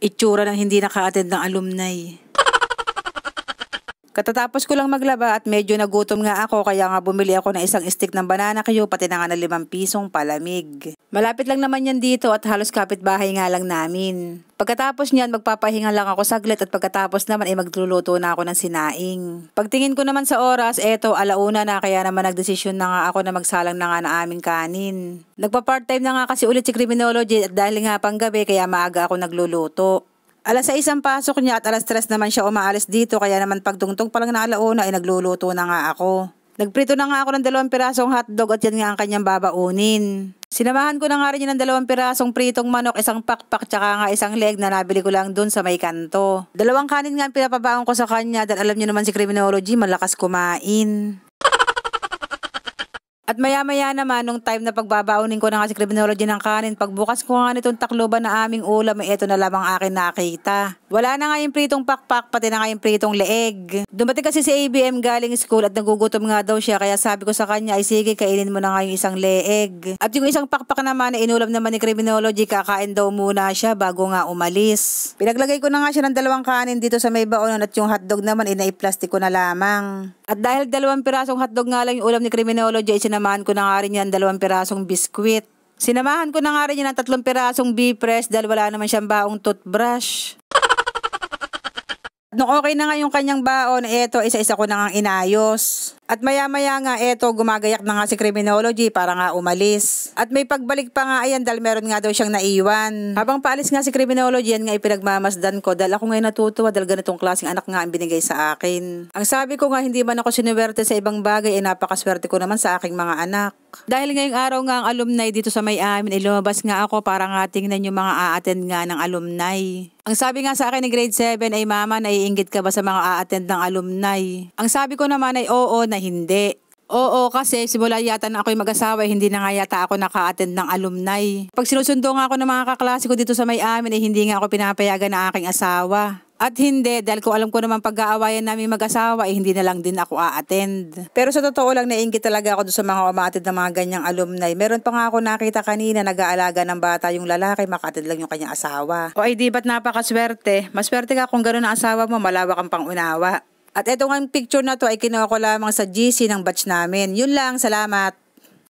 itsura ng hindi naka-attend ng alumni. Katatapos ko lang maglaba at medyo nagutom nga ako kaya nga bumili ako ng isang stick ng banana Q pati na nga ng 5 pisong palamig. Malapit lang naman yan dito at halos kapitbahay nga lang namin. Pagkatapos niyan magpapahinga lang ako saglit at pagkatapos naman ay magluluto na ako ng sinaing. Pagtingin ko naman sa oras, eto 1:00 na kaya naman nagdesisyon na nga ako na magsalang na nga na aming kanin. Nagpa-part-time na nga kasi ulit si Criminology at dahil nga panggabi kaya maaga ako nagluluto. 6:00 ang pasok niya at 3:00 naman siya umaalis dito kaya naman pagtungtong pa lang na 1:00 ay nagluluto na nga ako. Nagprito na nga ako ng 2 pirasong hotdog at yan nga ang kanyang babaunin. Sinamahan ko na nga rin yun ng 2 pirasong pritong manok, isang pakpak tsaka nga isang leg na nabili ko lang dun sa may kanto. 2 kanin nga ang pinapabaon ko sa kanya dahil alam niyo naman si Criminology malakas kumain. At maya-maya naman, nung time na pagbabaunin ko na nga si Criminology ng kanin, pagbukas ko nga nitong takloban na aming ulam, ito na lamang akin nakita. Wala na nga yung pritong pakpak, pati na nga yung pritong leeg. Dumating kasi si ABM galing school at nagugutom nga daw siya, kaya sabi ko sa kanya, ay sige, kainin mo na nga yung isang leeg. At yung isang pakpak naman, na inulam naman ni Criminology, kakain daw muna siya bago nga umalis. Pinaglagay ko na nga siya ng 2 kanin dito sa may baonan at yung hotdog naman, inai-plastic ko na lamang. At dahil 2 pirasong hotdog nga lang yung ulam ni Criminology, sinamahan ko na nga rin yan 2 pirasong biskwit. Sinamahan ko na nga rin yan ng 3 pirasong B-press dahil wala naman siyang baong toothbrush. Nung okay na nga yung kanyang baon, eto isa-isa ko na nga inayos. At maya-maya nga eto gumagayak na nga si Criminology para nga umalis. At may pagbalik pa nga ayan dahil meron nga daw siyang naiwan. Habang paalis nga si Criminology, yan nga ipinagmamasdan ko dahil ako ngayon natutuwa dahil ganitong klaseng anak nga ang binigay sa akin. Ang sabi ko nga hindi man ako sinuwerte sa ibang bagay ay napakaswerte ko naman sa aking mga anak. Dahil ngayong araw nga ang alumni dito sa may amin, lumabas nga ako para nga tingnan yung mga a-attend nga ng alumni. Ang sabi nga sa akin ni grade 7 ay, mama, naiinggit ka ba sa mga a-attend ng alumni? Ang sabi ko naman ay oo na hindi. Oo, kasi simula yata na ako'y mag-asawa, hindi na nga yata ako naka-attend ng alumni. Pag sinusundo nga ako ng mga kaklase ko dito sa may amin ay hindi nga ako pinapayagan ng aking asawa. At hindi, dahil ko alam ko naman pag-aawayan namin mag-asawa, hindi na lang din ako a-attend. Pero sa totoo lang, naiinggit talaga ako doon sa mga umatid ng mga ganyang alumni. Meron pa nga ako nakita kanina, nag-aalaga ng bata yung lalaki, maka-attend lang yung kanyang asawa. O ay di ba't napakaswerte? Maswerte ka kung gano'n ang asawa mo, malawak ang pangunawa. At eto nga picture na to ay kinuha ko lamang sa GC ng batch namin. Yun lang, salamat.